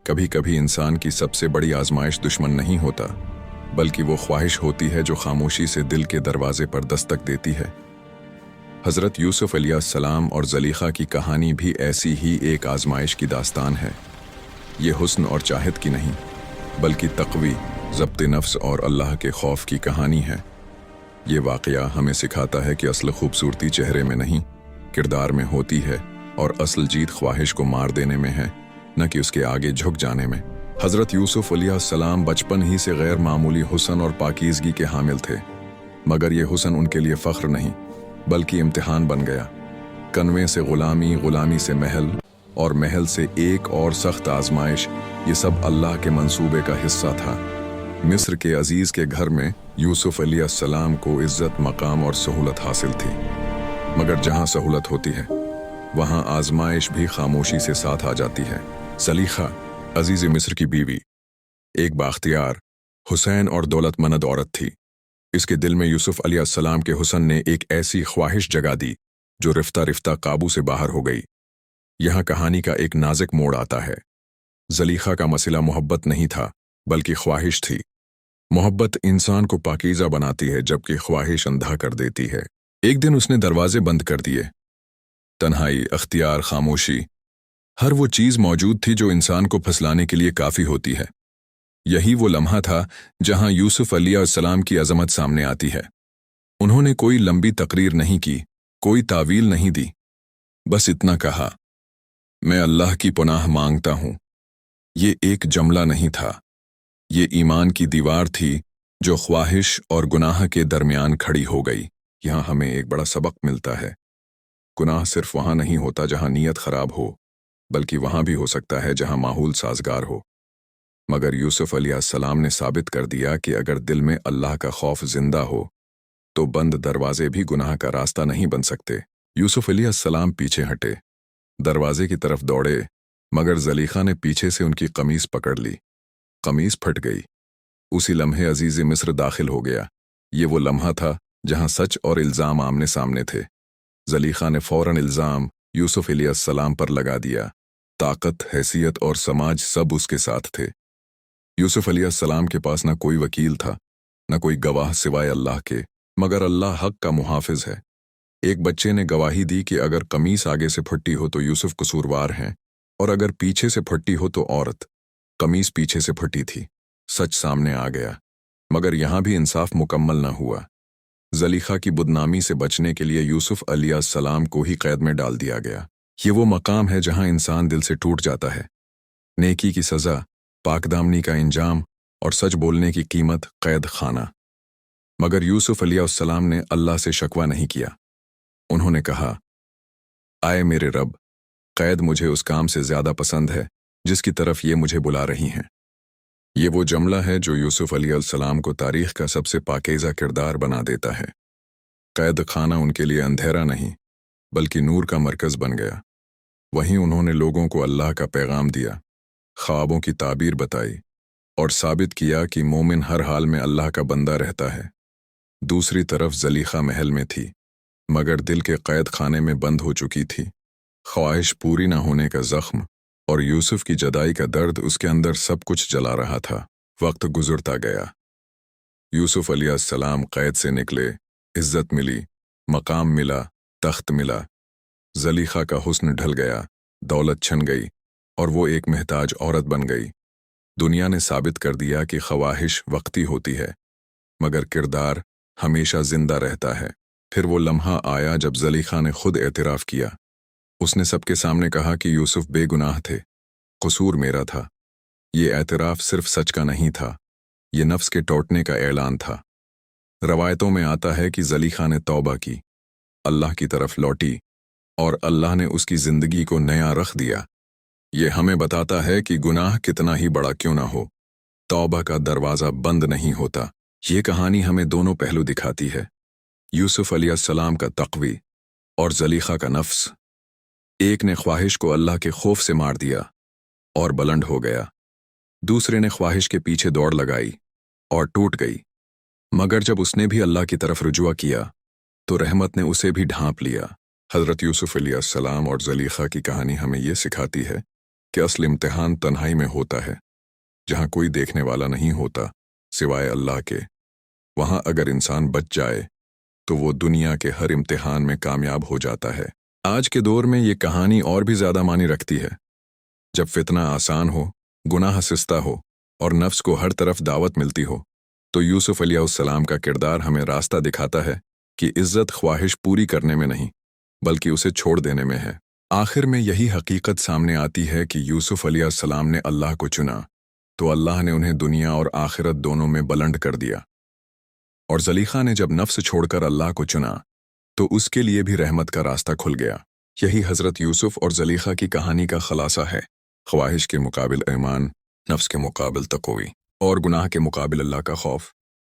कभी कभी इंसान की सबसे बड़ी आजमाइश दुश्मन नहीं होता, बल्कि वो ख्वाहिश होती है जो खामोशी से दिल के दरवाजे पर दस्तक देती है। हज़रत यूसुफ अलैहिस्सलाम और ज़लीखा की कहानी भी ऐसी ही एक आजमाइश की दास्तान है। ये हुस्न और चाहत की नहीं, बल्कि तक़वी, ज़ब्त नफ्स और अल्लाह के खौफ की कहानी है। ये वाक़या हमें सिखाता है कि असल खूबसूरती चेहरे में नहीं, किरदार में होती है, और असल जीत ख्वाहिश को मार देने में है, न कि उसके आगे झुक जाने में। हज़रत यूसुफ अलैहिस्सलाम बचपन ही से गैर मामूली हुस्न और पाकीज़गी के हामिल थे, मगर ये हुस्न उनके लिए फ़ख्र नहीं, बल्कि इम्तिहान बन गया। कन्वे से ग़ुलामी, ग़ुलामी से महल, और महल से एक और सख्त आजमाइश, ये सब अल्लाह के मंसूबे का हिस्सा था। मिस्र के अजीज़ के घर में यूसुफ अलैहिस्सलाम को इज़्ज़त, मकाम और सहूलत हासिल थी, मगर जहाँ सहूलत होती है वहाँ आजमाइश भी खामोशी से साथ आ जाती है। ज़लीखा, अजीज़ मिस्र की बीवी, एक बाख्तियार, हुसैन और दौलतमंद औरत थी। इसके दिल में यूसुफ अलैहिस्सलाम के हुस्न ने एक ऐसी ख्वाहिश जगा दी जो रिफ्ता रिफ्ता काबू से बाहर हो गई। यहाँ कहानी का एक नाजुक मोड़ आता है। ज़लीखा का मसला मोहब्बत नहीं था, बल्कि ख्वाहिश थी। मोहब्बत इंसान को पाकीज़ा बनाती है, जबकि ख्वाहिश अंधा कर देती है। एक दिन उसने दरवाजे बंद कर दिए। तन्हाई, अख्तियार, खामोशी, हर वो चीज़ मौजूद थी जो इंसान को फंसलाने के लिए काफ़ी होती है। यही वो लम्हा था जहां यूसुफ अलैहिस्सलाम की अज़मत सामने आती है। उन्होंने कोई लंबी तकरीर नहीं की, कोई तावील नहीं दी, बस इतना कहा, मैं अल्लाह की पनाह मांगता हूं। ये एक जुमला नहीं था, ये ईमान की दीवार थी जो ख्वाहिश और गुनाह के दरमियान खड़ी हो गई। यहाँ हमें एक बड़ा सबक मिलता है। गुनाह सिर्फ वहाँ नहीं होता जहाँ नीयत खराब हो, बल्कि वहाँ भी हो सकता है जहाँ माहौल साजगार हो। मगर यूसुफ अलैहिस्सलाम ने साबित कर दिया कि अगर दिल में अल्लाह का खौफ जिंदा हो तो बंद दरवाजे भी गुनाह का रास्ता नहीं बन सकते। यूसुफ अलैहिस्सलाम पीछे हटे, दरवाजे की तरफ दौड़े, मगर ज़लीखा ने पीछे से उनकी कमीज पकड़ ली। कमीज फट गई। उसी लम्हे अजीज़ मिस्र दाखिल हो गया। ये वो लम्हा था जहाँ सच और इल्ज़ाम आमने सामने थे। ज़लीखा ने फौरन इल्ज़ाम यूसुफ अलैहिस्सलाम पर लगा दिया। ताकत, हैसियत और समाज सब उसके साथ थे। यूसुफ अलैहिस्सलाम के पास न कोई वकील था, न कोई गवाह सिवाय अल्लाह के, मगर अल्लाह हक का मुहाफिज है। एक बच्चे ने गवाही दी कि अगर कमीज आगे से फटी हो तो यूसुफ कसूरवार हैं, और अगर पीछे से फटी हो तो औरत। कमीज पीछे से फटी थी। सच सामने आ गया, मगर यहाँ भी इंसाफ मुकम्मल न हुआ। ज़लीखा की बदनामी से बचने के लिए यूसुफ अलैहिस्सलाम को ही कैद में डाल दिया गया। ये वो मकाम है जहाँ इंसान दिल से टूट जाता है। नेकी की सज़ा, पाकदामनी का इंजाम, और सच बोलने की कीमत कैद खाना। मगर यूसुफ अलैहिस्सलाम ने अल्लाह से शकवा नहीं किया। उन्होंने कहा, आए मेरे रब, कैद मुझे उस काम से ज़्यादा पसंद है जिसकी तरफ ये मुझे बुला रही हैं। ये वो जुमला है जो यूसुफ अलैहिस्सलाम को तारीख़ का सबसे पाकीज़ा किरदार बना देता है। कैद खाना उनके लिए अंधेरा नहीं, बल्कि नूर का मरकज़ बन गया। वहीं उन्होंने लोगों को अल्लाह का पैगाम दिया, ख्वाबों की ताबीर बताई, और साबित किया कि मोमिन हर हाल में अल्लाह का बंदा रहता है। दूसरी तरफ ज़लीखा महल में थी, मगर दिल के कैद खाने में बंद हो चुकी थी। ख्वाहिश पूरी न होने का ज़ख्म और यूसुफ की जदाई का दर्द उसके अंदर सब कुछ जला रहा था। वक्त गुजरता गया। यूसुफ अलैहिस्सलाम कैद से निकले, इज्जत मिली, मकाम मिला, तख्त मिला। ज़लीखा का हुस्न ढल गया, दौलत छन गई, और वो एक महताज औरत बन गई। दुनिया ने साबित कर दिया कि ख्वाहिश वक्ती होती है, मगर किरदार हमेशा जिंदा रहता है। फिर वो लम्हा आया जब ज़लीखा ने खुद एतराफ़ किया। उसने सबके सामने कहा कि यूसुफ बेगुनाह थे, कसूर मेरा था। ये एतराफ़ सिर्फ सच का नहीं था, ये नफ्स के टूटने का ऐलान था। रवायतों में आता है कि ज़लीखा ने तौबा की, अल्लाह की तरफ लौटी, और अल्लाह ने उसकी ज़िंदगी को नया रख दिया। ये हमें बताता है कि गुनाह कितना ही बड़ा क्यों ना हो, तौबा का दरवाज़ा बंद नहीं होता। ये कहानी हमें दोनों पहलू दिखाती है, यूसुफ अलैहिस्सलाम का तक़वी और ज़लीखा का नफ्स। एक ने ख्वाहिश को अल्लाह के खौफ से मार दिया और बुलंद हो गया, दूसरे ने ख्वाहिश के पीछे दौड़ लगाई और टूट गई। मगर जब उसने भी अल्लाह की तरफ रुजुआ किया तो रहमत ने उसे भी ढांप लिया। हज़रत यूसुफ अलैहिस्सलाम और ज़लीखा की कहानी हमें ये सिखाती है کہ اصل امتحان تنہائی میں ہوتا ہے، جہاں کوئی دیکھنے والا نہیں ہوتا سوائے اللہ کے۔ وہاں اگر انسان بچ جائے تو وہ دنیا کے ہر امتحان میں کامیاب ہو جاتا ہے۔ آج کے دور میں یہ کہانی اور بھی زیادہ معنی رکھتی ہے۔ جب فتنہ آسان ہو، گناہ سستا ہو اور نفس کو ہر طرف دعوت ملتی ہو، تو یوسف علیہ السلام کا کردار ہمیں راستہ دکھاتا ہے کہ عزت خواہش پوری کرنے میں نہیں بلکہ اسے چھوڑ دینے میں ہے۔ آخر میں یہی حقیقت سامنے آتی ہے کہ یوسف علیہ السلام نے اللہ کو چنا تو اللہ نے انہیں دنیا اور آخرت دونوں میں بلند کر دیا، اور زلیخا نے جب نفس چھوڑ کر اللہ کو چنا تو اس کے لیے بھی رحمت کا راستہ کھل گیا۔ یہی حضرت یوسف اور زلیخا کی کہانی کا خلاصہ ہے۔ خواہش کے مقابل ایمان، نفس کے مقابل تقوی اور گناہ کے مقابل اللہ کا خوف۔